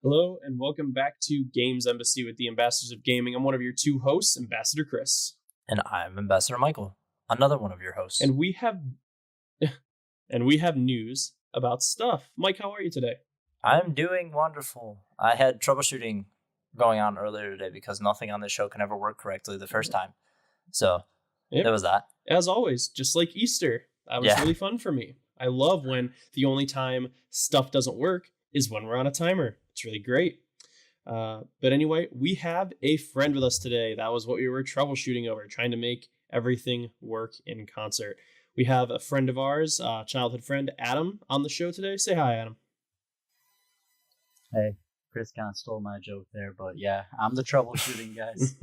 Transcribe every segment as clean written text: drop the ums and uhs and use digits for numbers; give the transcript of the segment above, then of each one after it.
Hello, and welcome back to Games Embassy with the Ambassadors of Gaming. I'm one of your two hosts, Ambassador Chris. And I'm Ambassador Michael, another one of your hosts. And we have news about stuff. Mike, how are you today? I'm doing wonderful. I had troubleshooting going on earlier today because nothing on this show can ever work correctly the first time. So there was that. As always, just like Easter. That was really fun for me. I love when the only time stuff doesn't work is when we're on a timer. It's really great. But anyway, we have a friend with us today. That was what we were troubleshooting over, trying to make everything work in concert. We have a friend of ours, childhood friend Adam, on the show today. Say hi, Adam. Hey, Chris kind of stole my joke there, but yeah, I'm the troubleshooting guys.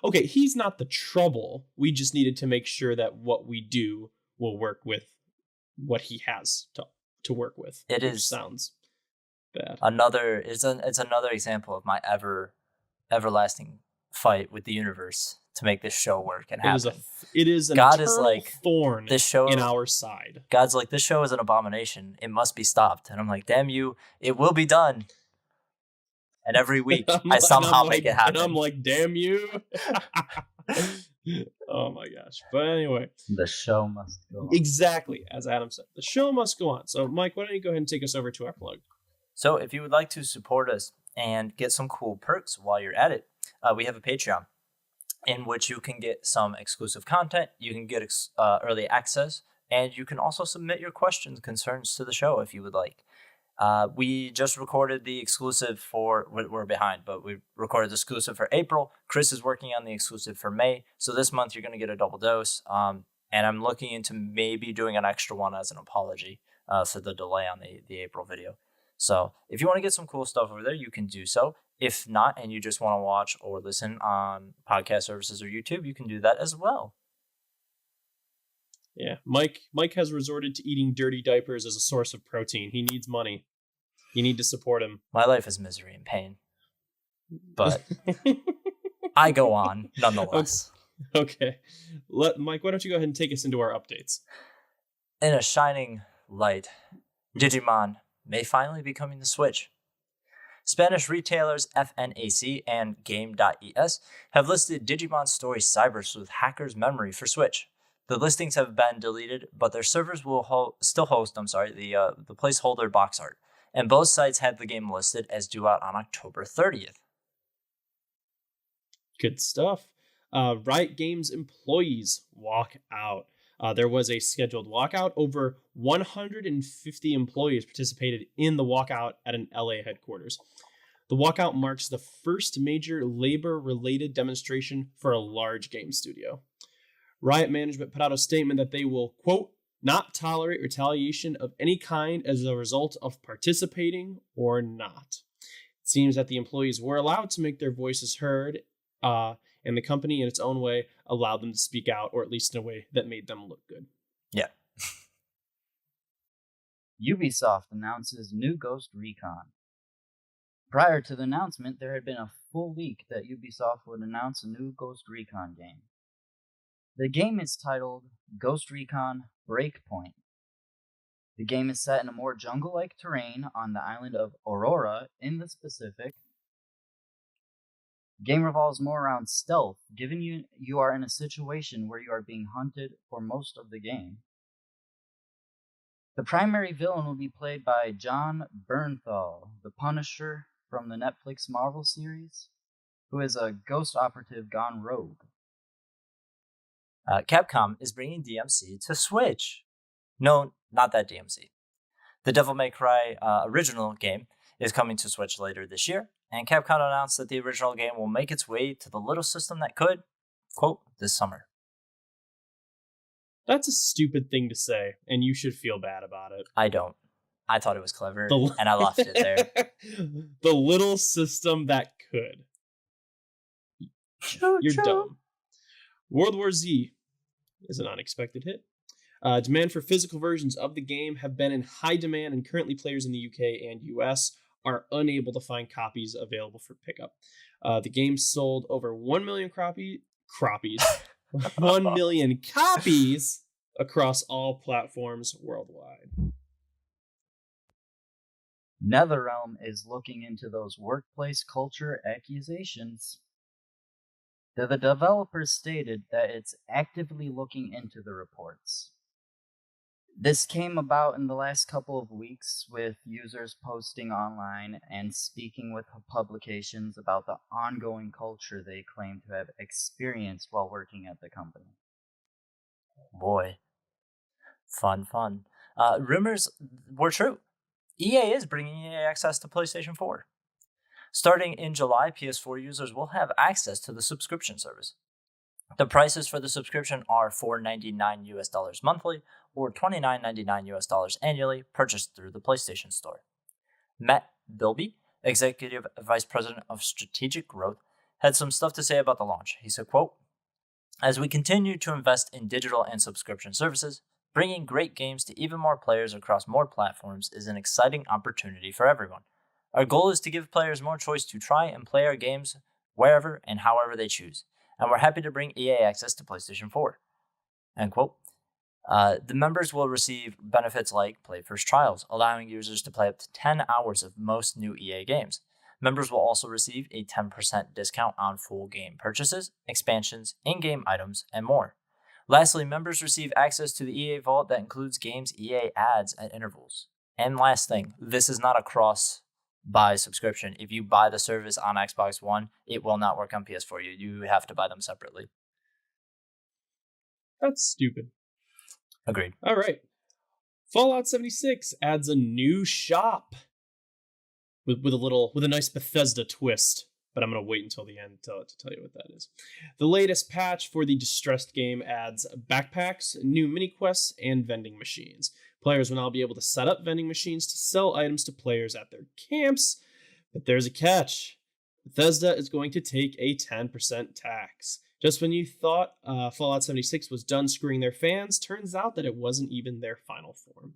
Okay, he's not the trouble. We just needed to make sure that what we do will work with what he has to work with. It is sounds bad. It's another example of my everlasting fight with the universe to make this show work and happen. It is an God is like thorn this show in our side. God's like, this show is an abomination. It must be stopped. And I'm like, damn you, it will be done. And every week I somehow make it happen. And I'm like, damn you. Oh my gosh. But anyway. The show must go on. Exactly. As Adam said, the show must go on. So Mike, why don't you go ahead and take us over to our plug? So if you would like to support us and get some cool perks while you're at it, we have a Patreon in which you can get some exclusive content, you can get early access, and you can also submit your questions, concerns to the show if you would like. We just recorded the exclusive we're behind, but we recorded the exclusive for April. Chris is working on the exclusive for May. So this month you're going to get a double dose. And I'm looking into maybe doing an extra one as an apology for the delay on the April video. So if you want to get some cool stuff over there, you can do so. If not, and you just want to watch or listen on podcast services or YouTube, you can do that as well. Yeah, Mike has resorted to eating dirty diapers as a source of protein. He needs money. You need to support him. My life is misery and pain. But I go on nonetheless. Okay. Mike, why don't you go ahead and take us into our updates? In a shining light, Digimon may finally be coming to Switch. Spanish retailers FNAC and Game.es have listed Digimon Story Cyberse with Hacker's Memory for Switch. The listings have been deleted, but their servers will still host the placeholder box art. And both sites had the game listed as due out on October 30th. Good stuff. Riot Games Employees walk out. There was a scheduled walkout. Over 150 employees participated in the walkout at an LA headquarters. The walkout marks the first major labor-related demonstration for a large game studio. Riot management put out a statement that they will, quote, not tolerate retaliation of any kind as a result of participating or not. It seems that the employees were allowed to make their voices heard, and the company, in its own way, allowed them to speak out, or at least in a way that made them look good. Yeah. Ubisoft announces new Ghost Recon. Prior to the announcement, there had been a full week that Ubisoft would announce a new Ghost Recon game. The game is titled Ghost Recon Breakpoint. The game is set in a more jungle-like terrain on the island of Aurora in the Pacific. The game revolves more around stealth, given you are in a situation where you are being hunted for most of the game. The primary villain will be played by John Bernthal, the Punisher from the Netflix Marvel series, who is a ghost operative gone rogue. Capcom is bringing DMC to Switch. No, not that DMC. The Devil May Cry original game is coming to Switch later this year, and Capcom announced that the original game will make its way to the little system that could, quote, this summer. That's a stupid thing to say, and you should feel bad about it. I don't. I thought it was clever, and I left it there. The little system that could. You're dumb. World War Z is an unexpected hit. Demand for physical versions of the game have been in high demand, and currently players in the UK and US are unable to find copies available for pickup. The game sold over 1 million copies 1 million copies across all platforms worldwide. NetherRealm is looking into those workplace culture accusations. The developer stated that it's actively looking into the reports. This came about in the last couple of weeks with users posting online and speaking with publications about the ongoing culture they claim to have experienced while working at the company. Boy. Fun. Rumors were true. EA is bringing EA access to PlayStation 4. Starting in July, PS4 users will have access to the subscription service. The prices for the subscription are $4.99 US monthly or $29.99 US annually, purchased through the PlayStation Store. Matt Bilby, Executive Vice President of Strategic Growth, had some stuff to say about the launch. He said, quote, "As we continue to invest in digital and subscription services, bringing great games to even more players across more platforms is an exciting opportunity for everyone. Our goal is to give players more choice to try and play our games wherever and however they choose, and we're happy to bring EA access to PlayStation 4. End quote. The members will receive benefits like Play First trials, allowing users to play up to 10 hours of most new EA games. Members will also receive a 10% discount on full game purchases, expansions, in-game items, and more. Lastly, members receive access to the EA Vault that includes games EA adds at intervals. And last thing, this is not a cross-buy subscription. If you buy the service on Xbox One, it will not work on PS4. You have to buy them separately. That's stupid. Agreed. All right. Fallout 76 adds a new shop with a nice Bethesda twist, but I'm going to wait until the end to tell you what that is. The latest patch for the distressed game adds backpacks, new mini quests, and vending machines. Players will now be able to set up vending machines to sell items to players at their camps, but there's a catch. Bethesda is going to take a 10% tax. Just when you thought Fallout 76 was done screwing their fans, turns out that it wasn't even their final form.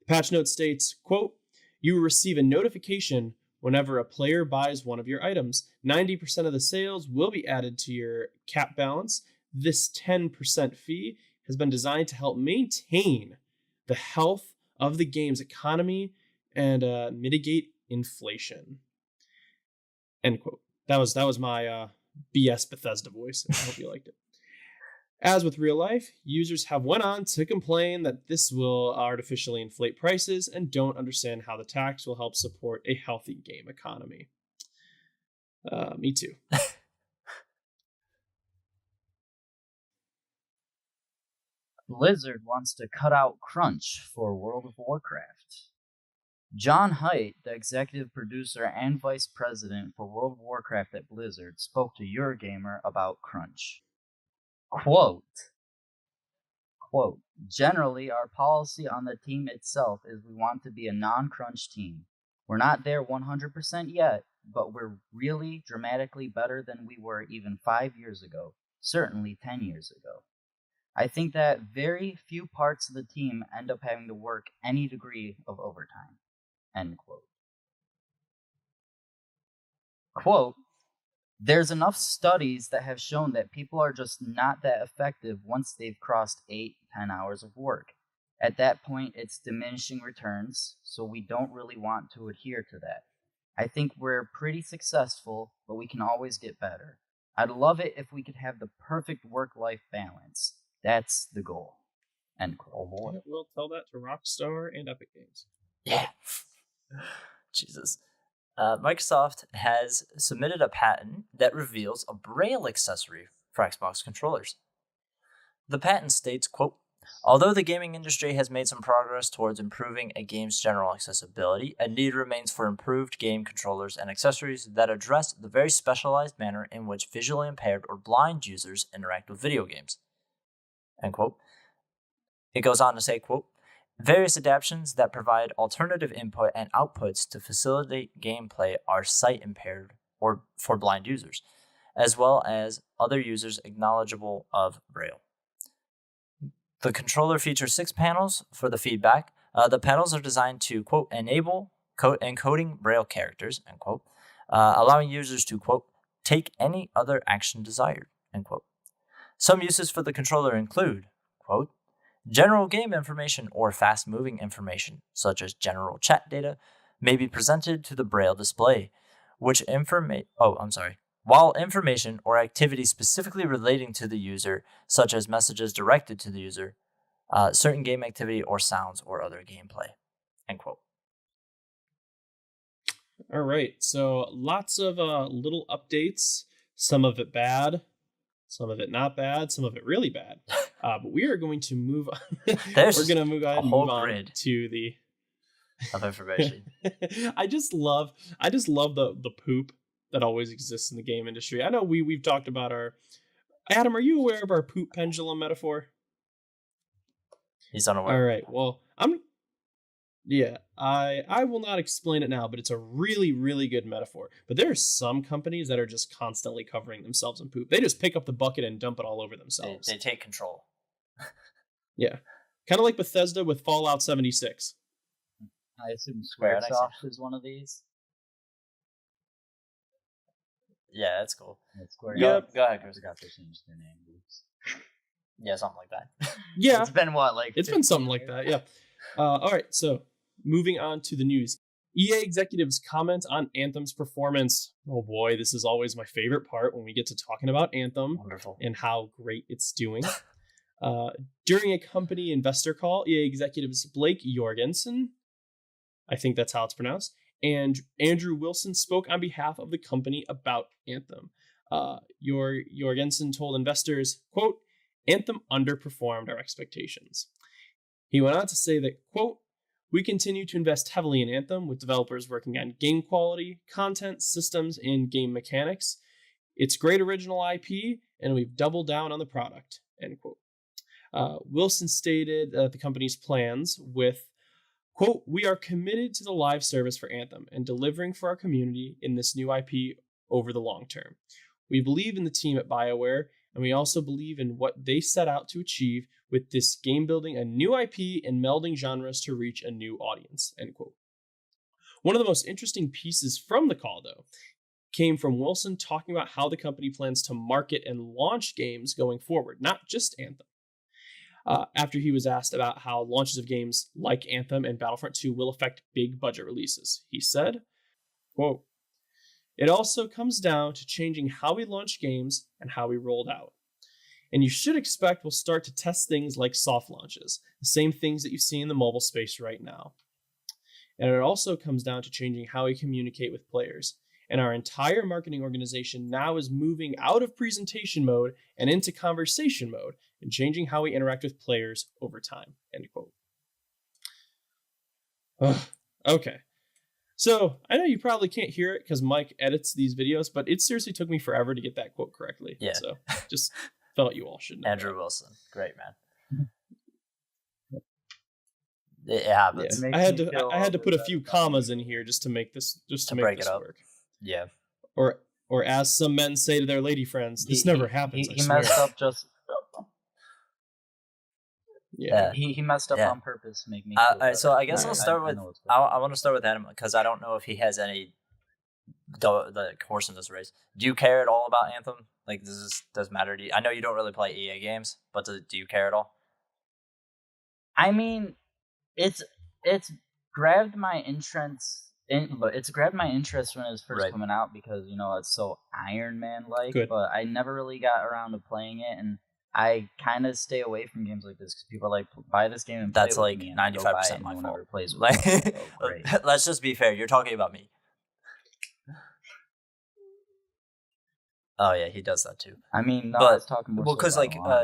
The patch note states, quote, "You will receive a notification whenever a player buys one of your items. 90% of the sales will be added to your cap balance. This 10% fee has been designed to help maintain the health of the game's economy and mitigate inflation." End quote. That was my BS Bethesda voice. I hope you liked it. As with real life, users have went on to complain that this will artificially inflate prices and don't understand how the tax will help support a healthy game economy. Me too. Blizzard wants to cut out crunch for World of Warcraft. John Haidt, the executive producer and vice president for World of Warcraft at Blizzard, spoke to Eurogamer about crunch. Quote, "Generally, our policy on the team itself is we want to be a non-crunch team. We're not there 100% yet, but we're really dramatically better than we were even 5 years ago, certainly 10 years ago. I think that very few parts of the team end up having to work any degree of overtime." End quote. Quote, "There's enough studies that have shown that people are just not that effective once they've crossed 8-10 hours of work. At that point, it's diminishing returns, so we don't really want to adhere to that. I think we're pretty successful, but we can always get better. I'd love it if we could have the perfect work-life balance. That's the goal." End quote. Oh boy. We'll tell that to Rockstar and Epic Games. Yeah. Jesus. Microsoft has submitted a patent that reveals a Braille accessory for Xbox controllers. The patent states, quote, "Although the gaming industry has made some progress towards improving a game's general accessibility, a need remains for improved game controllers and accessories that address the very specialized manner in which visually impaired or blind users interact with video games." End quote. It goes on to say, quote, "Various adaptations that provide alternative input and outputs to facilitate gameplay are sight-impaired or for blind users, as well as other users knowledgeable of Braille. The controller features 6 panels for the feedback. The panels are designed to, quote, enable encoding Braille characters, end quote, allowing users to, quote, take any other action desired, end quote. Some uses for the controller include, quote, general game information or fast-moving information, such as general chat data, may be presented to the braille display, while information or activity specifically relating to the user, such as messages directed to the user, certain game activity or sounds or other gameplay. End quote. All right, so lots of little updates. Some of it bad, some of it not bad, some of it really bad. But we are going to move on. We're going to move on to the of information. I just love the poop that always exists in the game industry. I know we've talked about our Adam, are you aware of our poop pendulum metaphor? He's unaware. All right. Well, I will not explain it now, but it's a really, really good metaphor. But there are some companies that are just constantly covering themselves in poop. They just pick up the bucket and dump it all over themselves. They take control. Yeah. Kind of like Bethesda with Fallout 76. I assume Squaresoft is one of these. Yeah, that's cool. Yep. Go ahead, Chris. I forgot to change their name. Yeah, something like that. Yeah. It's been what, like it's been something like that, yeah. All right, so moving on to the news. EA executives comment on Anthem's performance. Oh boy, this is always my favorite part when we get to talking about Anthem. Wonderful. And how great it's doing. During a company investor call, EA executives Blake Jorgensen, I think that's how it's pronounced, and Andrew Wilson spoke on behalf of the company about Anthem. Jorgensen told investors, quote, Anthem underperformed our expectations. He went on to say that, quote, we continue to invest heavily in Anthem with developers working on game quality, content, systems, and game mechanics. It's great original IP, and we've doubled down on the product, end quote. Wilson stated the company's plans with, quote, we are committed to the live service for Anthem and delivering for our community in this new IP over the long term. We believe in the team at BioWare, and we also believe in what they set out to achieve with this game building a new IP and melding genres to reach a new audience, end quote. One of the most interesting pieces from the call, though, came from Wilson talking about how the company plans to market and launch games going forward, not just Anthem. After he was asked about how launches of games like Anthem and Battlefront 2 will affect big budget releases, he said, quote, it also comes down to changing how we launch games and how we rolled out. And you should expect we'll start to test things like soft launches, the same things that you see in the mobile space right now. And it also comes down to changing how we communicate with players. And our entire marketing organization now is moving out of presentation mode and into conversation mode and changing how we interact with players over time, end quote. Okay. So I know you probably can't hear it because Mike edits these videos, but it seriously took me forever to get that quote correctly. Yeah. So just felt you all should know. Andrew Wilson. Great, man. It happens. Yeah. I had to put a few commas in here just to make this break it up. work. Yeah. Or as some men say to their lady friends, this never happens. He messed up just. Yeah. He messed up on purpose to make me. All right, so I guess I'll start with. I want to start with Adam because I don't know if he has any the horse in this race. Do you care at all about Anthem? Like, does matter to you? I know you don't really play EA games, but do you care at all? I mean, it's grabbed my interest. It's grabbed my interest when it was first coming out because it's so Iron Man like. But I never really got around to playing it, and I kind of stay away from games like this because people are like, buy this game and play That's with like me 95% my fault. Plays with like, me, so great. Let's just be fair. You're talking about me. Oh yeah, he does that too. I mean, no, but, I was talking more. Well, because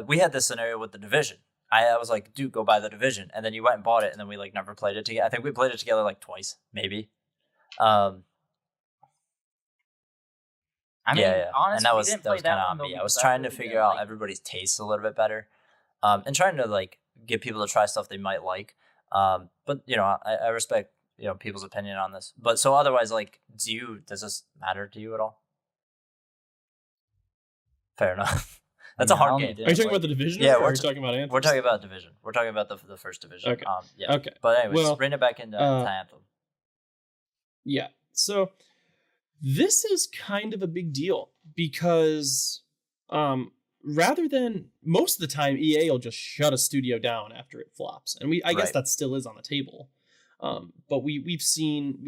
we had this scenario with The Division. I was like, dude, go buy The Division, and then you went and bought it, and then we like never played it together. I think we played it together like twice, maybe. I mean, honestly, and that was kind of on me. I was trying to figure out everybody's tastes a little bit better, and trying to like get people to try stuff they might like. But I respect people's opinion on this. But so otherwise, like, does this matter to you at all? Fair enough. That's a hard game. Are you talking about The Division? Yeah, we're talking about Anthem. We're talking about Division. We're talking about the first Division. Okay. Yeah. Okay. But anyways, bring it back into Anthem. Yeah. So this is kind of a big deal because rather than most of the time EA will just shut a studio down after it flops. And I guess that still is on the table. But we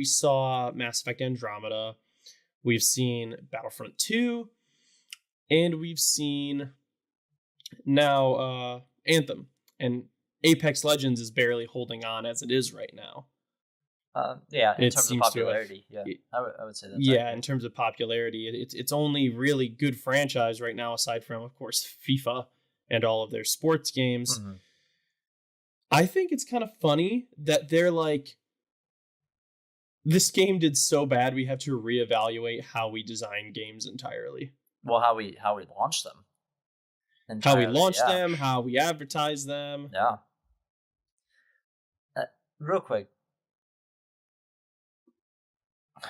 saw Mass Effect Andromeda, we've seen Battlefront 2, and we've seen now Anthem, and Apex Legends is barely holding on as it is right now. In terms of popularity, I would say that's accurate. In terms of popularity, it's only really good franchise right now, aside from, of course, FIFA and all of their sports games. Mm-hmm. I think it's kind of funny that they're like, this game did so bad, we have to reevaluate how we design games entirely. Well, how we launch them. Entirely, how we launch them, how we advertise them. Yeah. Real quick.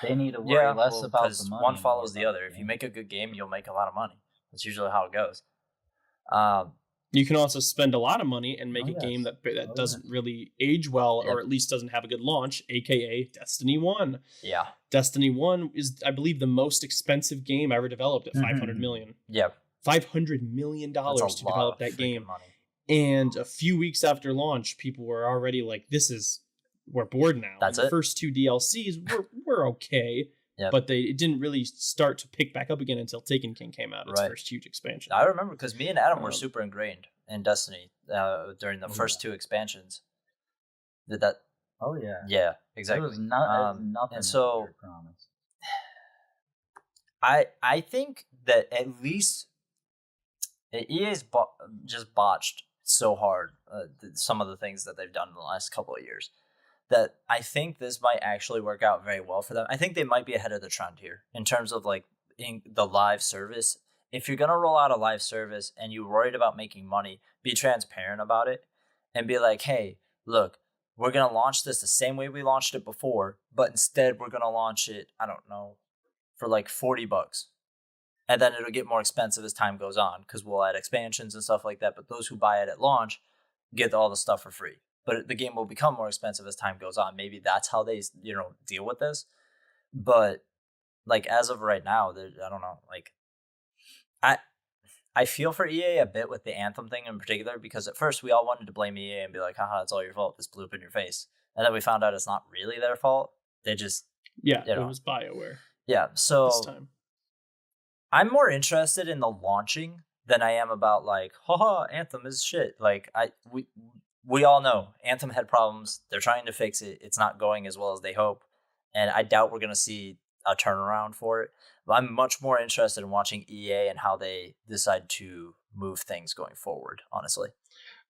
They need to worry less about the money. One follows the other. If you make a good game, you'll make a lot of money. That's usually how it goes. You can also spend a lot of money and make a game that doesn't really age well, or at least doesn't have a good launch, aka Destiny 1. Yeah. Destiny 1 is, I believe, the most expensive game ever developed at $500 million. Yep. $500 million to develop that game. Money. And a few weeks after launch, people were already like, we're bored now. That's the first 2 DLCs were okay. Yep. But it didn't really start to pick back up again until Taken King came out, its first huge expansion. I remember because me and Adam were super ingrained in Destiny during the first 2 expansions. Did that? Oh, yeah. Yeah, exactly. There was nothing. And so, I think that at least EA's just botched so hard some of the things that they've done in the last couple of years, that I think this might actually work out very well for them. I think they might be ahead of the trend here in terms of like in the live service. If you're going to roll out a live service and you're worried about making money, be transparent about it and be like, hey, look, we're going to launch this the same way we launched it before, but instead we're going to launch it, I don't know, for like $40. And then it'll get more expensive as time goes on because we'll add expansions and stuff like that. But those who buy it at launch get all the stuff for free. But the game will become more expensive as time goes on. Maybe that's how they, deal with this. But like as of right now, I don't know. Like, I feel for EA a bit with the Anthem thing in particular, because at first we all wanted to blame EA and be like, haha, it's all your fault. This blew up in your face. And then we found out it's not really their fault. They just it was BioWare. Yeah, so this time. I'm more interested in the launching than I am about like, haha, Anthem is shit. Like we all know Anthem had problems. They're trying to fix it. It's not going as well as they hope. And I doubt we're going to see a turnaround for it. But I'm much more interested in watching EA and how they decide to move things going forward, honestly.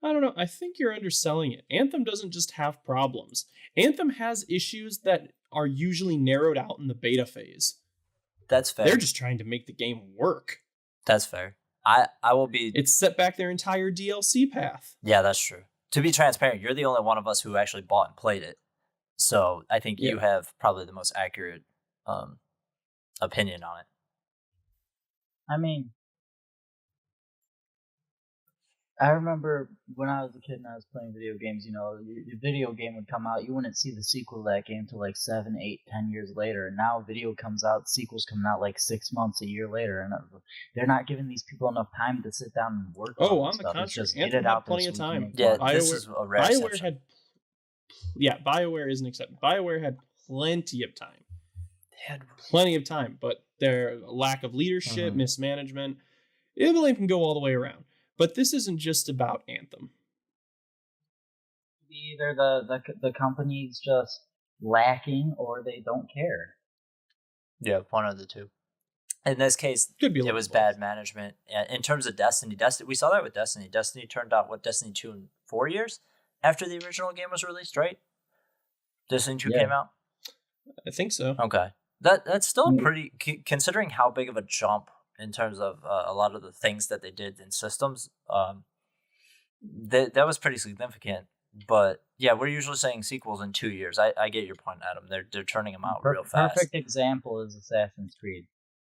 I don't know. I think you're underselling it. Anthem doesn't just have problems. Anthem has issues that are usually narrowed out in the beta phase. That's fair. They're just trying to make the game work. That's fair. I will be... It's set back their entire DLC path. Yeah, that's true. To be transparent, you're the only one of us who actually bought and played it. So I think you have probably the most accurate opinion on it. I mean, I remember when I was a kid and I was playing video games, your video game would come out, you wouldn't see the sequel to that game till like 7, 8, 10 years later. And now video comes out, sequels coming out like 6 months, a year later. And they're not giving these people enough time to sit down and work on on the contrary, just Anthem get it out plenty of time. Yeah, this is a rare exception. BioWare isn't accepted. BioWare had plenty of time. They had plenty of time, but their lack of leadership, mismanagement, it can go all the way around. But this isn't just about Anthem. Either the company's just lacking or they don't care. Yeah, one of the two. In this case, it was bad management. In terms of Destiny, we saw that with Destiny. Destiny turned out, Destiny 2 in 4 years after the original game was released, right? Destiny 2 came out? I think so. Okay. That's still pretty, considering how big of a jump in terms of a lot of the things that they did in systems, that was pretty significant. But yeah, we're usually saying sequels in 2 years. I get your point, Adam. They're turning them out real fast. Perfect example is Assassin's Creed.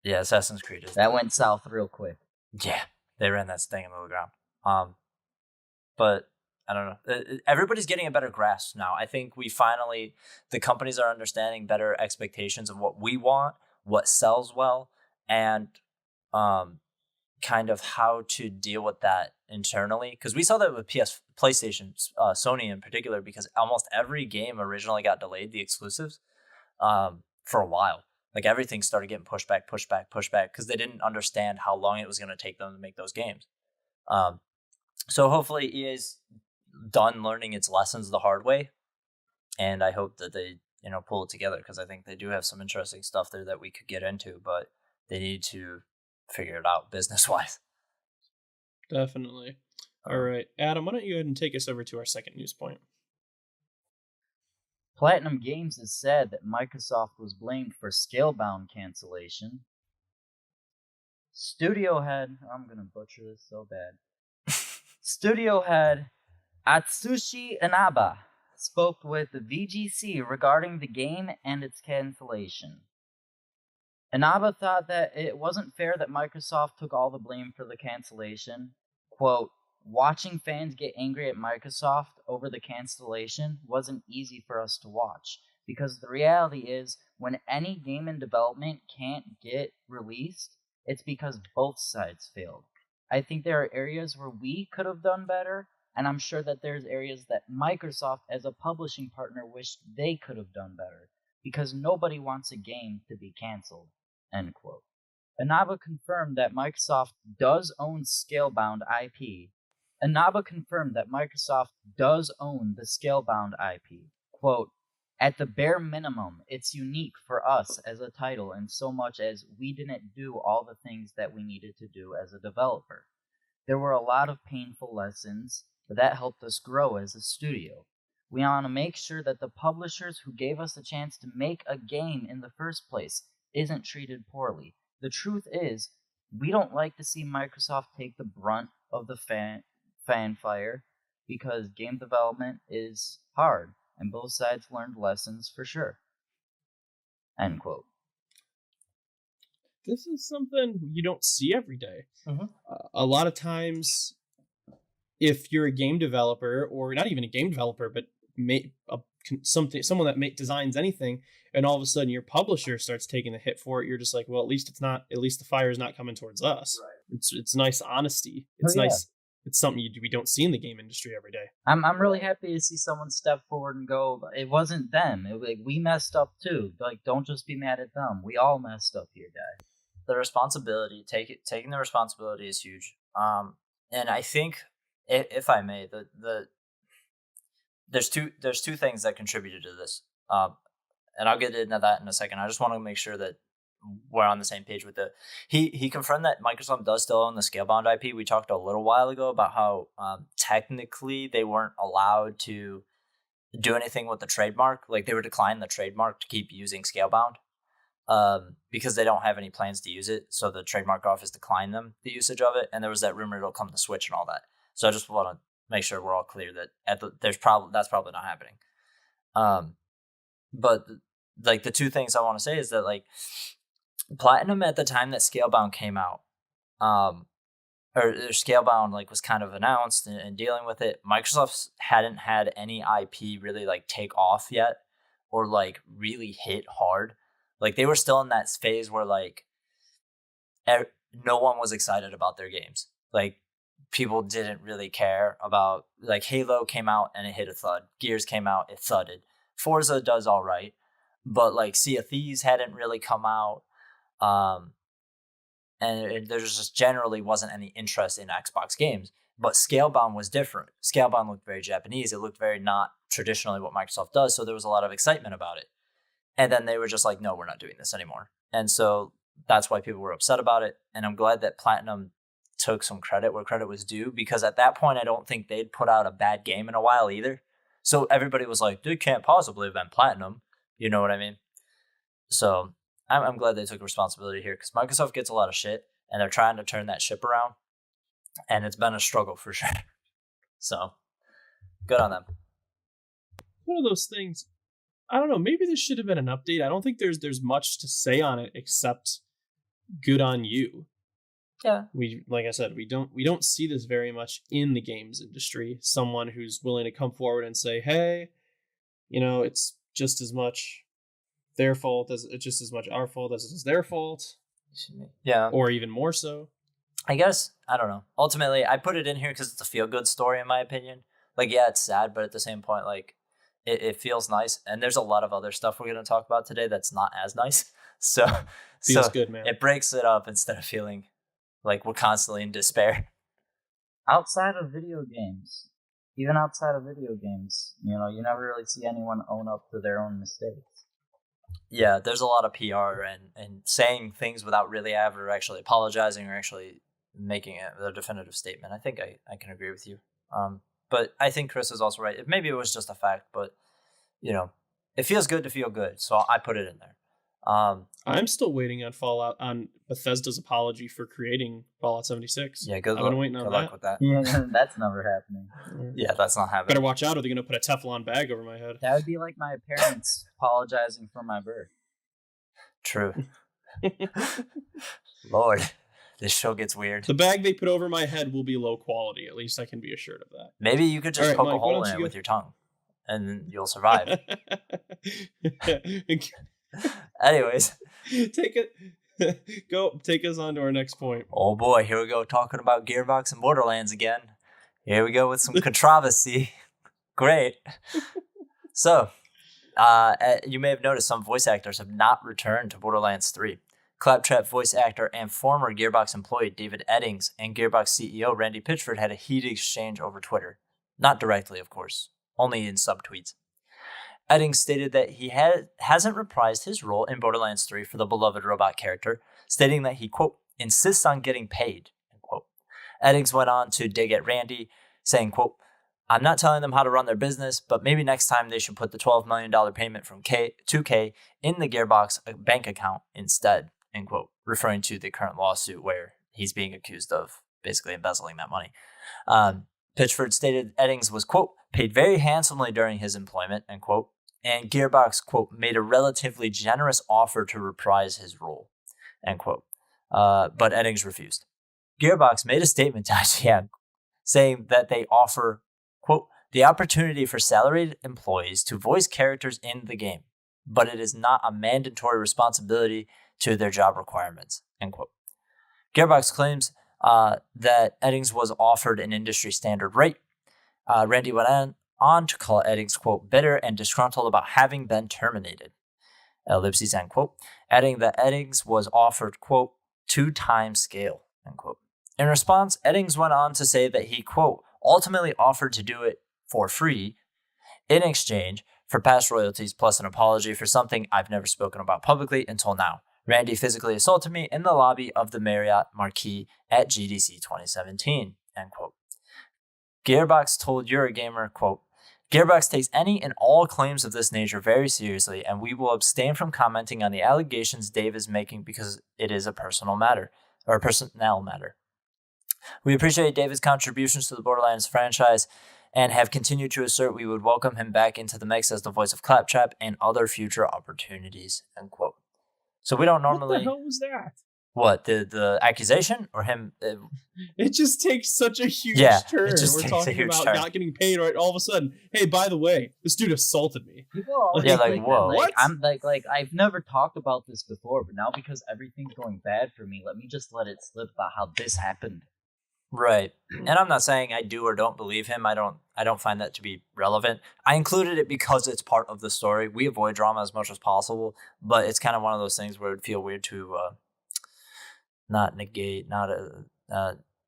Yeah, Assassin's Creed that went south real quick. Yeah, they ran that thing into the ground. But I don't know. Everybody's getting a better grasp now. I think the companies are understanding better expectations of what we want, what sells well, and kind of how to deal with that internally, because we saw that with PlayStation, Sony in particular, because almost every game originally got delayed, the exclusives, for a while. Like everything started getting pushed back, because they didn't understand how long it was going to take them to make those games. So hopefully EA's done learning its lessons the hard way, and I hope that they pull it together, because I think they do have some interesting stuff there that we could get into, but they need to figure it out business wise. Definitely. All right, Adam, why don't you go ahead and take us over to our second news point? Platinum Games has said that Microsoft was blamed for Scalebound cancellation. Studio head, I'm gonna butcher this so bad. Studio head Atsushi Inaba spoke with the VGC regarding the game and its cancellation. Inaba thought that it wasn't fair that Microsoft took all the blame for the cancellation. Quote, watching fans get angry at Microsoft over the cancellation wasn't easy for us to watch, because the reality is when any game in development can't get released, it's because both sides failed. I think there are areas where we could have done better, and I'm sure that there's areas that Microsoft as a publishing partner wished they could have done better, because nobody wants a game to be canceled, end quote. Inaba confirmed that Microsoft does own Scalebound IP. Quote, at the bare minimum, it's unique for us as a title in so much as we didn't do all the things that we needed to do as a developer. There were a lot of painful lessons, but that helped us grow as a studio. We want to make sure that the publishers who gave us a chance to make a game in the first place isn't treated poorly. The truth is, we don't like to see Microsoft take the brunt of the fanfare, because game development is hard, and both sides learned lessons for sure. End quote. This is something you don't see every day. Mm-hmm. A lot of times, if you're a game developer, or not even a game developer, but someone that designs anything, and all of a sudden your publisher starts taking the hit for it, you're just like, well, at least the fire is not coming towards us. Right. It's nice honesty. It's nice. It's something we don't see in the game industry every day. I'm really happy to see someone step forward and go, it wasn't them. We messed up too. Like, don't just be mad at them. We all messed up here, guys. The responsibility, taking the responsibility is huge. And I think, if I may, there's two things that contributed to this. And I'll get into that in a second. I just want to make sure that we're on the same page with it. He confirmed that Microsoft does still own the Scalebound IP. We talked a little while ago about how technically they weren't allowed to do anything with the trademark. Like, they were declining the trademark to keep using Scalebound because they don't have any plans to use it. So the trademark office declined them the usage of it. And there was that rumor it'll come to Switch and all that. So I just want to make sure we're all clear that that's probably not happening. But like, the two things I want to say is that, like, Platinum at the time that Scalebound came out, or Scalebound like was kind of announced and dealing with it, Microsoft hadn't had any IP really like take off yet, or like really hit hard. Like, they were still in that phase where like no one was excited about their games. Like, people didn't really care about, like, Halo came out and it hit a thud. Gears came out, it thudded. Forza does all right, but like Sea of Thieves hadn't really come out. And there just generally wasn't any interest in Xbox games. But Scalebound was different. Scalebound looked very Japanese. It looked very not traditionally what Microsoft does. So there was a lot of excitement about it. And then they were just like, no, we're not doing this anymore. And so that's why people were upset about it. And I'm glad that Platinum took some credit where credit was due, because at that point, I don't think they'd put out a bad game in a while either. So everybody was like, they can't possibly have been Platinum. You know what I mean? So I'm glad they took responsibility here, because Microsoft gets a lot of shit and they're trying to turn that ship around. And it's been a struggle for sure. So good on them. One of those things, I don't know, maybe this should have been an update. I don't think there's much to say on it except good on you. Yeah. Like I said, we don't see this very much in the games industry. Someone who's willing to come forward and say, hey, it's just as much their fault as it's just as much our fault as it is their fault. Yeah. Or even more so. I guess, I don't know. Ultimately, I put it in here because it's a feel-good story, in my opinion. Like, yeah, it's sad, but at the same point, like, it feels nice. And there's a lot of other stuff we're going to talk about today that's not as nice. So, Feels good, man. It breaks it up instead of feeling like we're constantly in despair. Outside of video games, even outside of video games, you know, you never really see anyone own up to their own mistakes. Yeah, there's a lot of PR and saying things without really ever actually apologizing or actually making a definitive statement. I think I can agree with you. But I think Chris is also right. Maybe it was just a fact, but, you know, it feels good to feel good. So I put it in there. I'm still waiting on Bethesda's apology for creating Fallout 76. Yeah, good I've luck. been waiting on Good that. luck with that. Yeah, that's never happening. Yeah, that's not happening. Better watch out, or they're gonna put a Teflon bag over my head. That would be like my parents apologizing for my birth. True. Lord, this show gets weird. The bag they put over my head will be low quality. At least I can be assured of that. Maybe you could just All right, poke Mike, a why hole don't in it you with your tongue, and then you'll survive. Anyways, take us on to our next point. Oh boy, here we go talking about Gearbox and Borderlands again. Here we go with some controversy. Great. So, you may have noticed some voice actors have not returned to Borderlands 3. Claptrap voice actor and former Gearbox employee David Eddings and Gearbox CEO Randy Pitchford had a heated exchange over Twitter. Not directly, of course, only in subtweets. Eddings stated that he hasn't reprised his role in Borderlands 3 for the beloved robot character, stating that he, quote, insists on getting paid, end quote. Eddings went on to dig at Randy, saying, quote, I'm not telling them how to run their business, but maybe next time they should put the $12 million payment from 2K in the Gearbox bank account instead, end quote, referring to the current lawsuit where he's being accused of basically embezzling that money. Pitchford stated Eddings was, quote, paid very handsomely during his employment, end quote, and Gearbox, quote, made a relatively generous offer to reprise his role, end quote. But Eddings refused. Gearbox made a statement to IGN saying that they offer, quote, the opportunity for salaried employees to voice characters in the game, but it is not a mandatory responsibility to their job requirements, end quote. Gearbox claims that Eddings was offered an industry standard rate. Randy went on to call Eddings, quote, bitter and disgruntled about having been terminated. Ellipses, end quote. Adding that Eddings was offered, quote, 2x scale, end quote. In response, Eddings went on to say that he, quote, ultimately offered to do it for free in exchange for past royalties plus an apology for something I've never spoken about publicly until now. Randy physically assaulted me in the lobby of the Marriott Marquis at GDC 2017, end quote. Gearbox told Eurogamer, quote, Gearbox takes any and all claims of this nature very seriously, and we will abstain from commenting on the allegations Dave is making because it is a personal matter, or a personnel matter. We appreciate David's contributions to the Borderlands franchise and have continued to assert we would welcome him back into the mix as the voice of Claptrap and other future opportunities, end quote. So we don't normally... What the hell was that? What, the accusation or him? It just takes such a huge turn. We're talking about not getting paid, right? All of a sudden, hey, by the way, this dude assaulted me. People are always whoa. What? I'm like I've never talked about this before, but now because everything's going bad for me, let me just let it slip about how this happened. Right. And I'm not saying I do or don't believe him. I don't find that to be relevant. I included it because it's part of the story. We avoid drama as much as possible, but it's kind of one of those things where it'd feel weird to not negate, not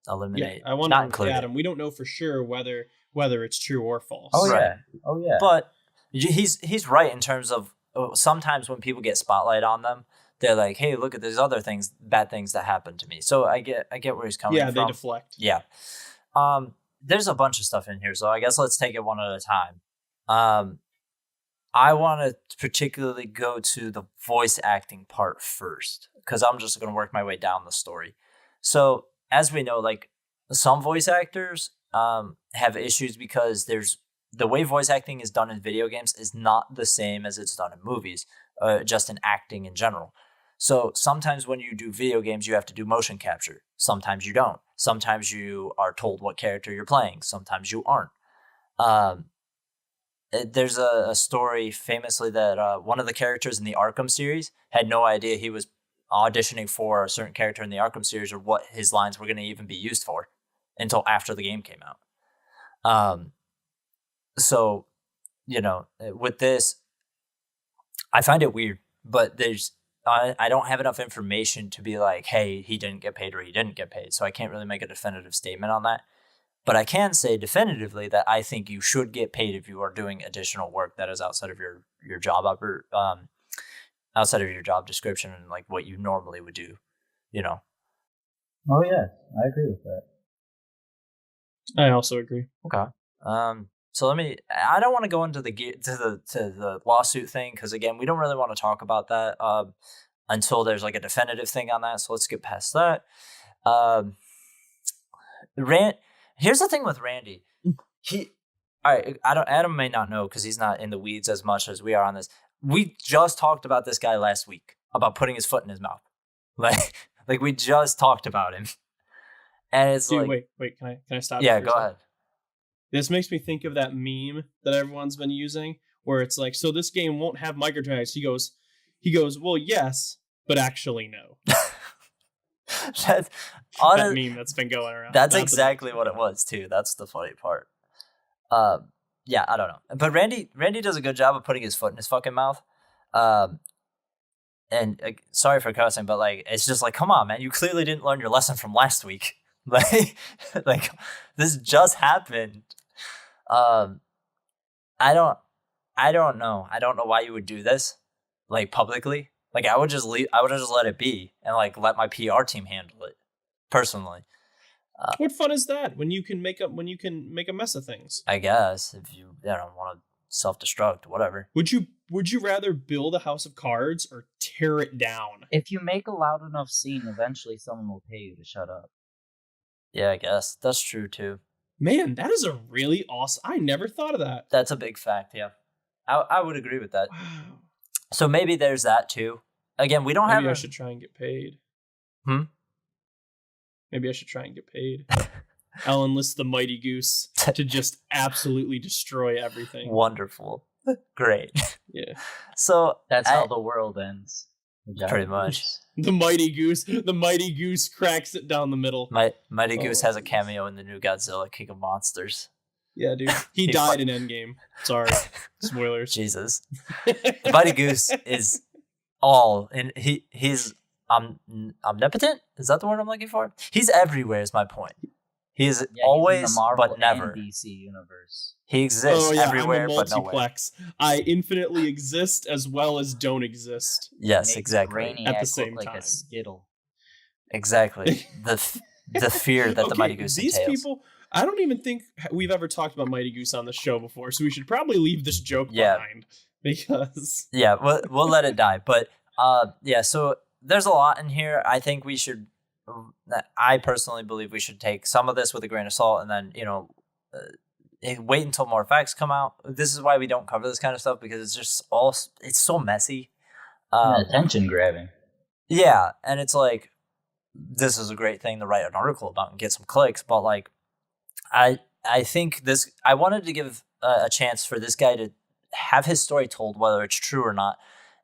eliminate. Yeah, I wonder, not include Adam, we don't know for sure whether it's true or false. Oh right. Yeah. Oh yeah. But he's right in terms of sometimes when people get spotlight on them, they're like, hey, look at these other things, bad things that happened to me. So I get where he's coming from. Yeah, they deflect. Yeah. There's a bunch of stuff in here, so I guess let's take it one at a time. I want to particularly go to the voice acting part first, because I'm just going to work my way down the story. So as we know, like some voice actors have issues because the way voice acting is done in video games is not the same as it's done in movies, just in acting in general. So sometimes when you do video games, you have to do motion capture. Sometimes you don't. Sometimes you are told what character you're playing. Sometimes you aren't. There's a story famously that one of the characters in the Arkham series had no idea he was auditioning for a certain character in the Arkham series or what his lines were going to even be used for until after the game came out. So, with this, I find it weird, but I don't have enough information to be like, hey, he didn't get paid or he didn't get paid. So I can't really make a definitive statement on that. But I can say definitively that I think you should get paid if you are doing additional work that is outside of your job outside of your job description and like what you normally would do, Oh yeah, I agree with that. I also agree. Okay. So I don't want to go into the lawsuit thing because again, we don't really want to talk about that until there's like a definitive thing on that. So let's get past that. Here's the thing with Randy. Adam may not know because he's not in the weeds as much as we are on this. We just talked about this guy last week about putting his foot in his mouth. Like we just talked about him. And it's Dude, like, wait, can I stop? Yeah, go ahead. This makes me think of that meme that everyone's been using where it's like, so this game won't have microtransactions. He goes, well, yes, but actually no. That meme that's been going around. That's exactly what it was too. That's the funny part. Yeah, I don't know. But Randy does a good job of putting his foot in his fucking mouth. And sorry for cussing, but like, it's just like, come on, man, you clearly didn't learn your lesson from last week. Like this just happened. I don't know. I don't know why you would do this, like publicly. Like I would just let it be and like let my PR team handle it personally. What fun is that when you can make a mess of things? I guess if you don't want to self-destruct, whatever. Would you rather build a house of cards or tear it down? If you make a loud enough scene, eventually someone will pay you to shut up. Yeah, I guess that's true too. Man, that is a really awesome. I never thought of that. That's a big fact. Yeah, I would agree with that. Wow. So maybe there's that too. Again, we don't Maybe I should try and get paid. Maybe I should try and get paid. I'll enlist the Mighty Goose to just absolutely destroy everything. Wonderful. Great. Yeah. So that's how the world ends. Pretty much. The Mighty Goose cracks it down the middle. Mighty Goose has a cameo in the new Godzilla King of Monsters. Yeah, dude. He died in Endgame. Sorry. Spoilers. Jesus. The Mighty Goose is all, and he's omnipotent? Is that the word I'm looking for? He's everywhere is my point. He is always, he's in the Marvel but never. And DC universe. He exists everywhere, I'm a but nowhere. multiplex. I infinitely exist as well as don't exist. Yes, exactly. Brainiac at the same like time. a Skittle. Exactly. The fear that the Mighty Goose these entails. People, I don't even think we've ever talked about Mighty Goose on the show before, so we should probably leave this joke behind because we'll let it die. But so there's a lot in here. I think we should. I personally believe we should take some of this with a grain of salt, and then wait until more facts come out. This is why we don't cover this kind of stuff because it's just it's so messy. Attention grabbing. Yeah, and it's like this is a great thing to write an article about and get some clicks, but like I think this. I wanted to give a chance for this guy to have his story told, whether it's true or not,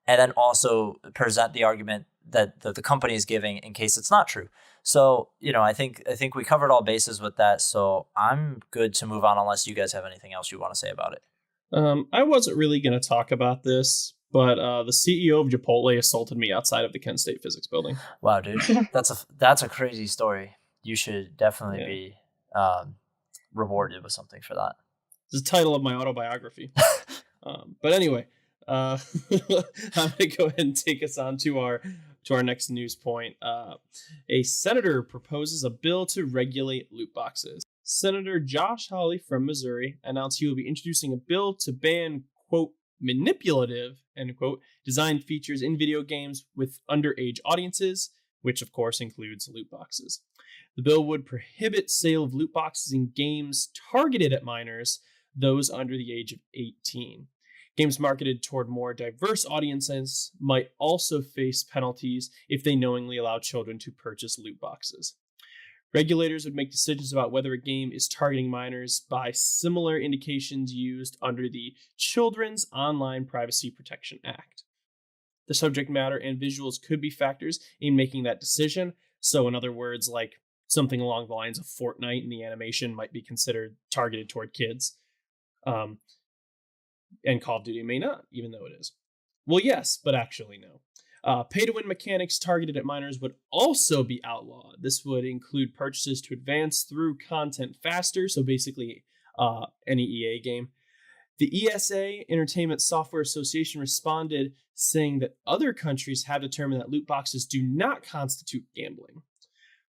and then also present the argument that the company is giving in case it's not true. So, I think we covered all bases with that. So I'm good to move on unless you guys have anything else you want to say about it. I wasn't really going to talk about this, but the CEO of Chipotle assaulted me outside of the Kent State Physics Building. Wow, dude, that's a crazy story. You should definitely be rewarded with something for that. It's the title of my autobiography. But anyway, I'm going to go ahead and take us on to our next news point. A senator proposes a bill to regulate loot boxes. Senator Josh Hawley from Missouri announced he will be introducing a bill to ban, quote, manipulative, end quote, design features in video games with underage audiences, which of course includes loot boxes. The bill would prohibit sale of loot boxes in games targeted at minors, those under the age of 18. Games marketed toward more diverse audiences might also face penalties if they knowingly allow children to purchase loot boxes. Regulators would make decisions about whether a game is targeting minors by similar indications used under the Children's Online Privacy Protection Act. The subject matter and visuals could be factors in making that decision. So in other words, like something along the lines of Fortnite and the animation might be considered targeted toward kids. And Call of Duty may not, even though it is. Well, yes, but actually no. Pay-to-win mechanics targeted at minors would also be outlawed. This would include purchases to advance through content faster, so basically any EA game. The ESA, Entertainment Software Association, responded saying that other countries have determined that loot boxes do not constitute gambling.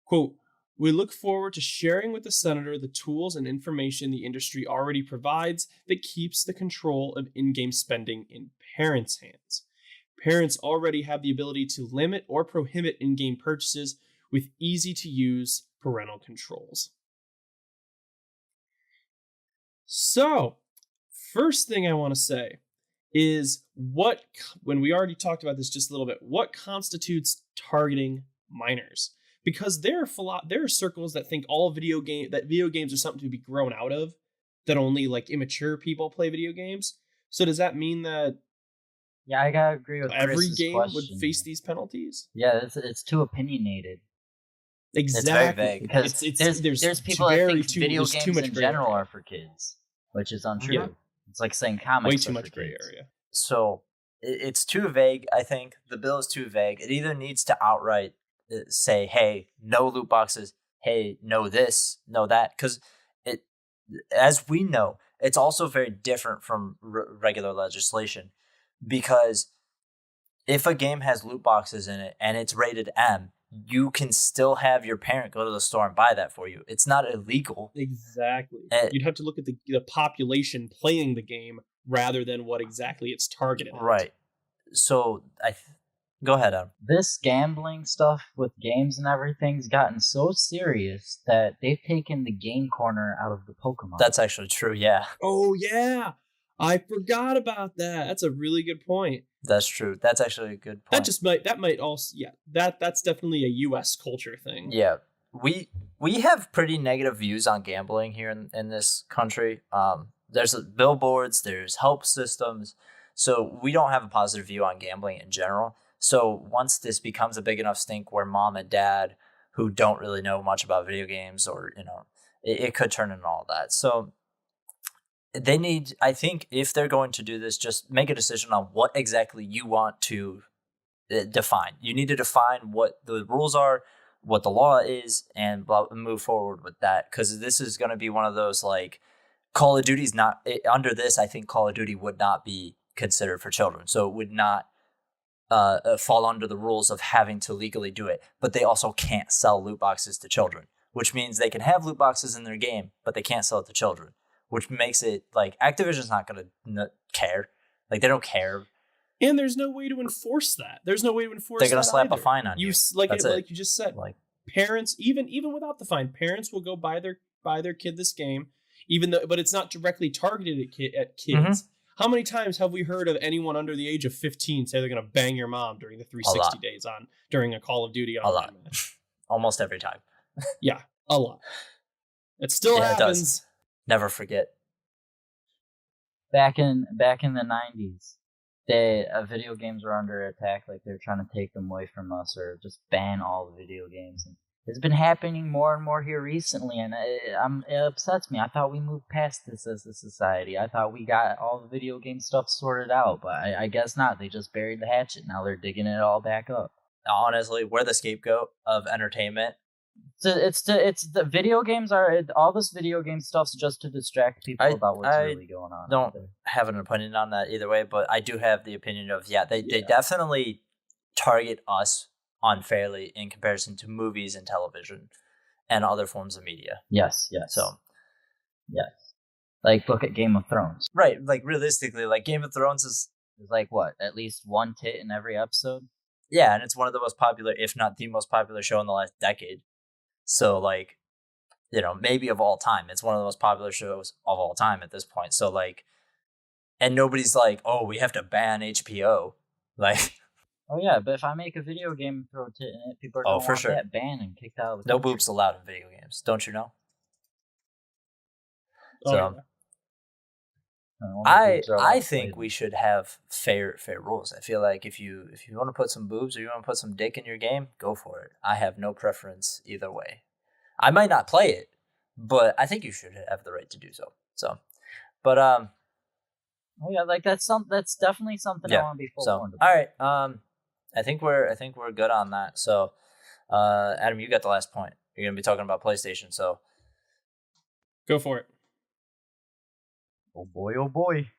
Quote, "We look forward to sharing with the Senator the tools and information the industry already provides that keeps the control of in-game spending in parents' hands. Parents already have the ability to limit or prohibit in-game purchases with easy-to-use parental controls." So, first thing I want to say is when we already talked about this just a little bit, what constitutes targeting minors? Because there are circles that think video games are something to be grown out of, that only like immature people play video games. So does that mean that Yeah, I gotta agree with every Chris's game question. would face these penalties? Yeah, it's too opinionated. Exactly. It's very vague. Because there's people that think video games in general are for kids, which is untrue. Yeah. It's like saying comics Way are too for much gray kids. area. So it's too vague, I think. The bill is too vague. It either needs to outright say, hey, no loot boxes. Hey, no this, no that. Because as we know, it's also very different from regular legislation. Because if a game has loot boxes in it and it's rated M, you can still have your parent go to the store and buy that for you. It's not illegal. Exactly. You'd have to look at the population playing the game rather than what exactly it's targeted at. Right. So go ahead, Adam. This gambling stuff with games and everything's gotten so serious that they've taken the game corner out of the Pokemon. That's actually true, yeah. Oh, yeah. I forgot about that. That's a really good point. That's true. That's actually a good point. That's definitely a US culture thing. Yeah. We have pretty negative views on gambling here in this country. There's billboards, there's help systems. So we don't have a positive view on gambling in general. So once this becomes a big enough stink where mom and dad who don't really know much about video games or, it could turn into all that. So they need, I think, if they're going to do this, just make a decision on what exactly you want to define. You need to define what the rules are, what the law is, and move forward with that. Because this is going to be one of those, like, Call of Duty's not, under this, I think Call of Duty would not be considered for children. So it would not fall under the rules of having to legally do it. But they also can't sell loot boxes to children, which means they can have loot boxes in their game, but they can't sell it to children. Which makes it like Activision's not going to care. Like, they don't care. And there's no way to enforce that. There's no way to enforce that. They're going to slap a fine on you. Like you just said, like parents, even without the fine, parents will go buy their kid this game, but it's not directly targeted at kids. Mm-hmm. How many times have we heard of anyone under the age of 15 say they're going to bang your mom during the 360 days during a Call of Duty online match? Almost every time. Yeah, a lot. It still happens. It does. Never forget. Back in the 90s, video games were under attack. Like, they're trying to take them away from us or just ban all the video games. And it's been happening more and more here recently, and it upsets me. I thought we moved past this as a society. I thought we got all the video game stuff sorted out, but I guess not. They just buried the hatchet. Now they're digging it all back up. Honestly, we're the scapegoat of entertainment. It's the video games all this video game stuff's just to distract people about what's really going on. Don't have an opinion on that either way, but I do have the opinion of they definitely target us unfairly in comparison to movies and television and other forms of media. Yes. So, yes. Like, look at Game of Thrones. Right. Like, realistically, like, Game of Thrones is like what? At least one tit in every episode? Yeah, and it's one of the most popular, if not the most popular show in the last decade. So, like, maybe of all time. It's one of the most popular shows of all time at this point. So, like, and nobody's like, oh, we have to ban HBO. Like, oh, yeah, but if I make a video game and throw a tit in it, people are going to want that banned and kicked out of the country. No boobs allowed in video games. Don't you know? Oh, So, I think we should have fair rules. I feel like if you want to put some boobs or you want to put some dick in your game, go for it. I have no preference either way. I might not play it, but I think you should have the right to do so. So, but oh yeah, like that's definitely something I want to be forewarned about. All right, I think we're good on that. So, Adam, you got the last point. You're gonna be talking about PlayStation, so go for it. Oh boy.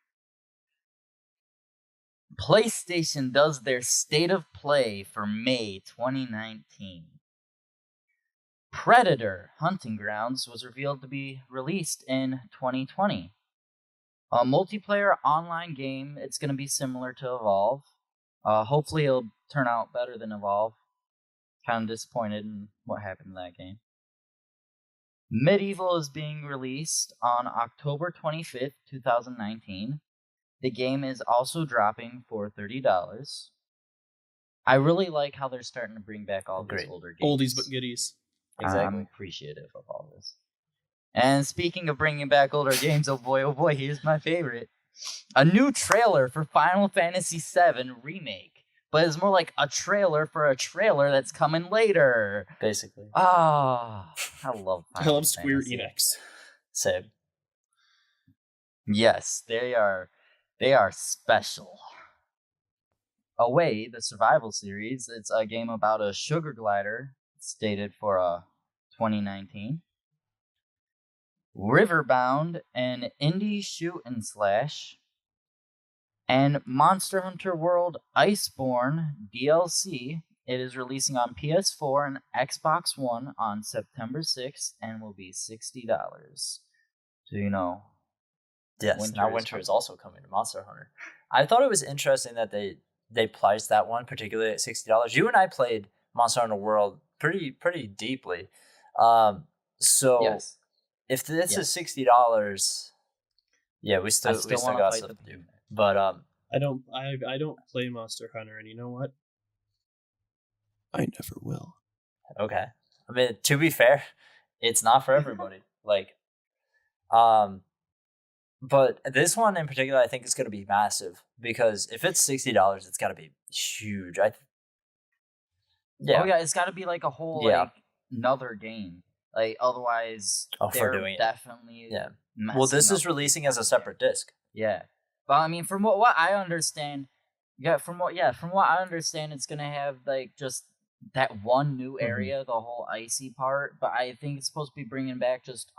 PlayStation does their State of Play for May 2019. Predator Hunting Grounds was revealed to be released in 2020. A multiplayer online game. It's going to be similar to Evolve. Hopefully it'll turn out better than Evolve. Kind of disappointed in what happened to that game. Medieval is being released on October 25th, 2019. The game is also dropping for $30. I really like how they're starting to bring back all these older games. Oldies but goodies. Exactly. I'm appreciative of all this. And speaking of bringing back older games, oh boy, here's my favorite. A new trailer for Final Fantasy VII Remake. But it's more like a trailer for a trailer that's coming later. Basically. Ah, I love Square Enix. Same. Yes, they are special. Away, the survival series. It's a game about a sugar glider. It's dated for 2019. Riverbound, an indie shoot and slash. And Monster Hunter World Iceborne DLC. It is releasing on PS4 and Xbox One on September 6th and will be $60. So, yes, now winter is also coming to Monster Hunter. I thought it was interesting that they priced that one particularly at $60. You and I played Monster Hunter World pretty deeply. So yes. If this is $60, yeah, we still got stuff to do. But I don't play Monster Hunter, and you know what? I never will. Okay. I mean, to be fair, it's not for everybody. But this one in particular, I think is going to be massive because if it's $60, it's got to be huge. Oh yeah, it's got to be like a whole another game. Like otherwise, for doing definitely it. Well, this is releasing as a separate disc. Yeah. But I mean, from what I understand, from what I understand, it's gonna have like just that one new area, the whole icy part. But I think it's supposed to be bringing back just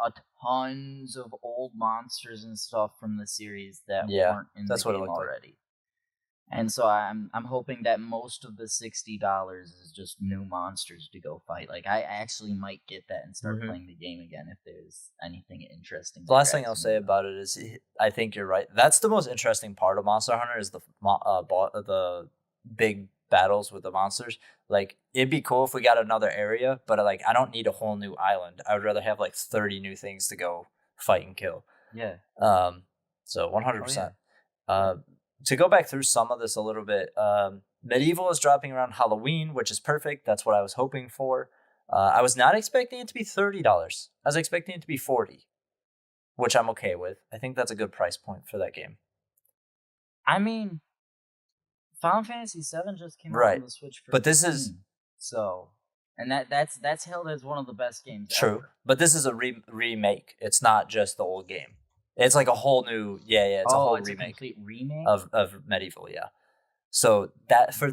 tons of old monsters and stuff from the series that weren't in the game already. And so I'm hoping that most of the $60 is just new monsters to go fight. Like I actually might get that and start playing the game again if there's anything interesting. The last thing I'll say about it is I think you're right. That's the most interesting part of Monster Hunter is the big battles with the monsters. Like it'd be cool if we got another area, but like I don't need a whole new island. I would rather have like 30 new things to go fight and kill. Yeah. So 100%. To go back through some of this a little bit, Medieval is dropping around Halloween, which is perfect. That's what I was hoping for. I was not expecting it to be $30. I was expecting it to be $40, which I'm okay with. I think that's a good price point for that game. I mean, Final Fantasy VII just came out on the Switch for but this is and that's hailed as one of the best games ever. But this is a remake. It's not just the old game. It's like a whole new, it's a whole remake. A complete remake of Medieval, So that for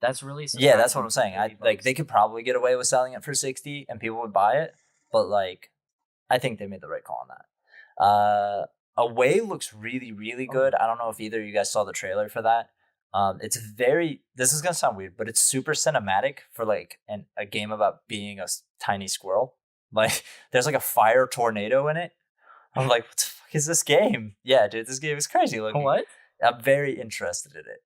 that's really surprising. Yeah, that's what I'm saying. They could probably get away with selling it for $60 and people would buy it, but like, I think they made the right call on that. Away looks really, really good. I don't know if either of you guys saw the trailer for that. This is gonna sound weird, but it's super cinematic for like a game about being a tiny squirrel. Like, there's like a fire tornado in it. I'm like, what the fuck is this game? Yeah, dude, this game is crazy looking. What? I'm very interested in it.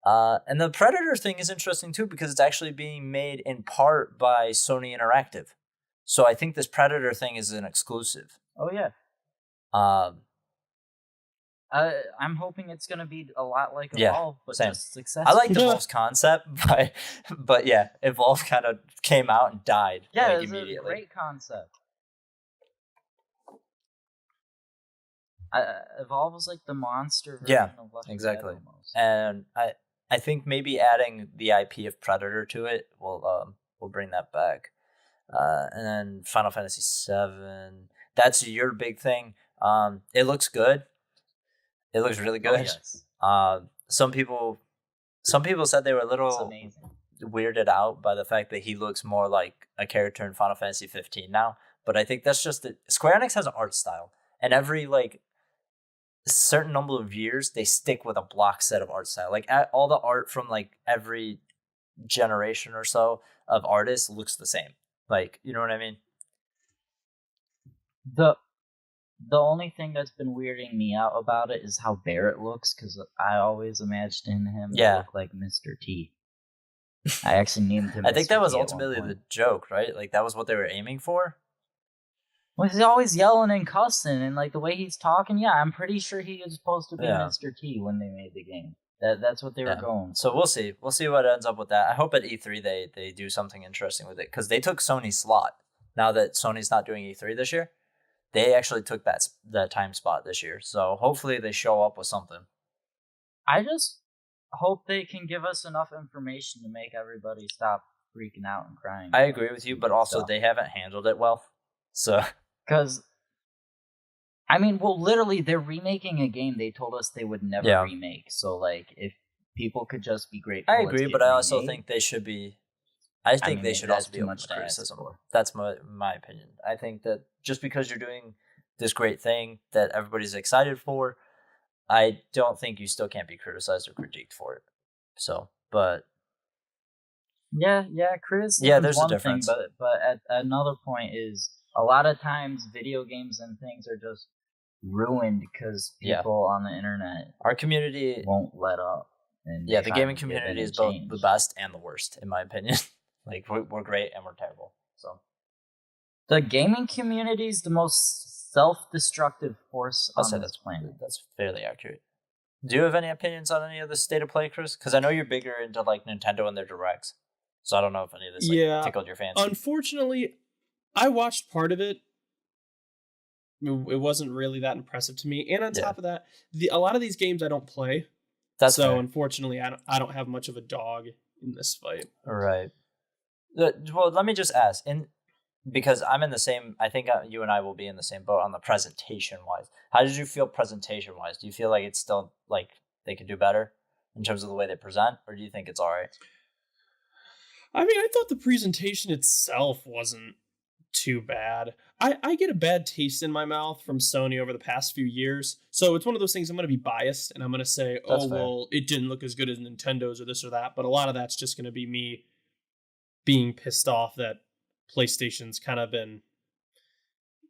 And the Predator thing is interesting too because it's actually being made in part by Sony Interactive. So I think this Predator thing is an exclusive. Oh yeah. I'm hoping it's gonna be a lot like Evolve, but just successful. I like Evolve's concept, but yeah, Evolve kind of came out and died. Yeah, it's a great concept. Evolve was like the monster version Yeah, of Left 4 Dead exactly. almost. And I think maybe adding the IP of Predator to it will bring that back. And then Final Fantasy VII. That's your big thing. It looks good. It looks really good. Oh, yes. Some people said they were a It's little amazing. weirded out by the fact that he looks more like a character in Final Fantasy 15 now. But I think that's just Square Enix has an art style, and every like certain number of years they stick with a block set of art style. Like all the art from like every generation or so of artists looks the same. Like, you know what I mean? The only thing that's been weirding me out about it is how Barrett looks, because I always imagined him to look like Mr. T. I actually named him. I think Mr. that was T at ultimately one the point. joke, right? Like that was what they were aiming for. Well, he's always yelling and cussing, and like the way he's talking. Yeah, I'm pretty sure he was supposed to be Mr. T when they made the game. That's what they were going. So we'll see. We'll see what ends up with that. I hope at E3 they do something interesting with it, because they took Sony's slot. Now that Sony's not doing E3 this year, they actually took that time spot this year. So hopefully they show up with something. I just hope they can give us enough information to make everybody stop freaking out and crying. I agree with you, but also they haven't handled it well. So, because I mean, well, literally, they're remaking a game they told us they would never remake. So, like, if people could just be grateful, I agree, but I also think they should be. I think they should also be open to criticism. That's my opinion. I think that just because you're doing this great thing that everybody's excited for, I don't think you still can't be criticized or critiqued for it. So, but yeah, criticism. Yeah, there's one a difference. Thing, but at another point is a lot of times video games and things are just ruined because people on the internet, our community, won't let up. And the gaming community is both the best and the worst, in my opinion. Like we're great and we're terrible. So the gaming community is the most self-destructive force on this planet. That's fairly accurate. Do you have any opinions on any of the state of play, Chris? Because I know you're bigger into like Nintendo and their directs, so I don't know if any of this tickled your fancy. Unfortunately, I watched part of it. It wasn't really that impressive to me, and on top of that, a lot of these games I don't play. That's fair. Unfortunately, I don't have much of a dog in this fight. Right. Well, let me just ask, because I'm in the same. I think you and I will be in the same boat on the presentation wise. How did you feel presentation wise? Do you feel like it's still like they could do better in terms of the way they present, or do you think it's all right? I mean, I thought the presentation itself wasn't too bad. I get a bad taste in my mouth from Sony over the past few years, so it's one of those things I'm going to be biased and I'm going to say, well, it didn't look as good as Nintendo's or this or that, but a lot of that's just going to be me being pissed off that PlayStation's kind of been,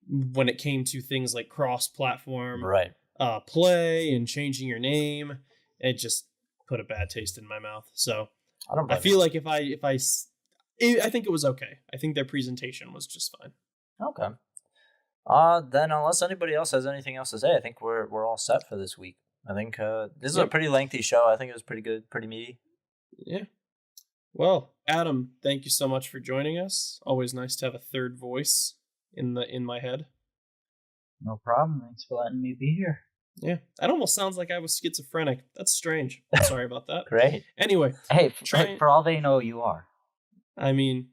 when it came to things like cross-platform play and changing your name, it just put a bad taste in my mouth. So I feel like if I think it was okay. I think their presentation was just fine. Okay. Then unless anybody else has anything else to say, I think we're all set for this week. I think this is a pretty lengthy show. I think it was pretty good, pretty meaty. Yeah. Well, Adam, thank you so much for joining us. Always nice to have a third voice in my head. No problem. Thanks for letting me be here. Yeah, that almost sounds like I was schizophrenic. That's strange. Sorry about that. Great. Anyway, hey, for all they know, you are. I mean,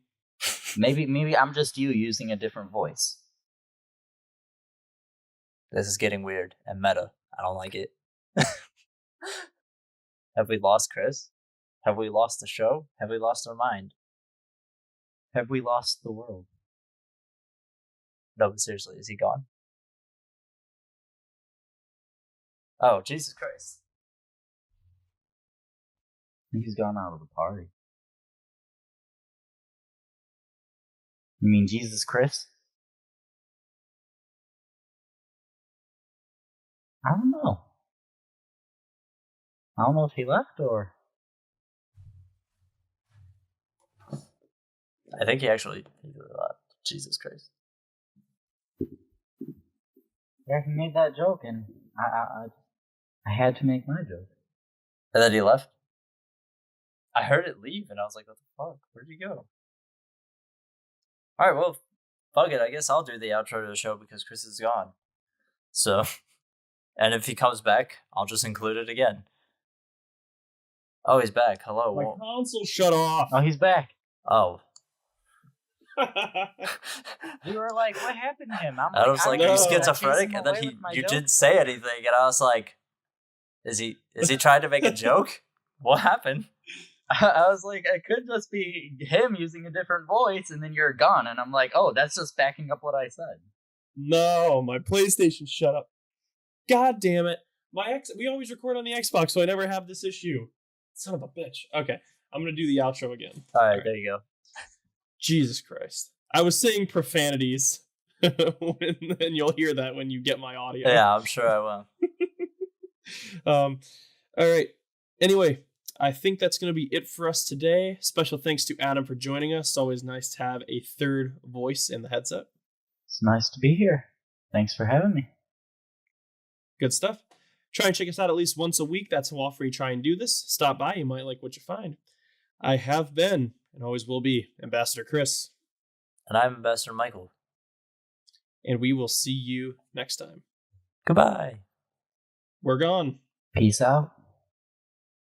maybe I'm just you using a different voice. This is getting weird and meta. I don't like it. Have we lost Chris? Have we lost the show? Have we lost our mind? Have we lost the world? No, but seriously, is he gone? Oh, Jesus Christ. He's gone out of the party. You mean Jesus Christ? I don't know. I don't know if he left or... I think he actually left. Jesus Christ. Yeah, he made that joke, and I had to make my joke. And then he left? I heard it leave, and I was like, what the fuck? Where'd he go? Alright, well, fuck it. I guess I'll do the outro to the show because Chris is gone. So... And if he comes back, I'll just include it again. Oh, he's back. Hello. My console shut off. Oh, he's back. Oh. We were like, what happened to him? I'm I was like, are you schizophrenic? And And then you didn't say anything, and I was like, is he trying to make a joke? What happened? I was like, it could just be him using a different voice, and then you're gone. And I'm like, oh, that's just backing up what I said. No, my PlayStation shut up. God damn it. We always record on the Xbox, so I never have this issue. Son of a bitch. Okay, I'm going to do the outro again. All right, there you go. Jesus Christ. I was saying profanities, and you'll hear that when you get my audio. Yeah, I'm sure I will. All right. Anyway, I think that's going to be it for us today. Special thanks to Adam for joining us. It's always nice to have a third voice in the headset. It's nice to be here. Thanks for having me. Good stuff. Try and check us out at least once a week. That's how often we try and do this. Stop by. You might like what you find. I have been, and always will be, Ambassador Chris. And I'm Ambassador Michael. And we will see you next time. Goodbye. We're gone. Peace out.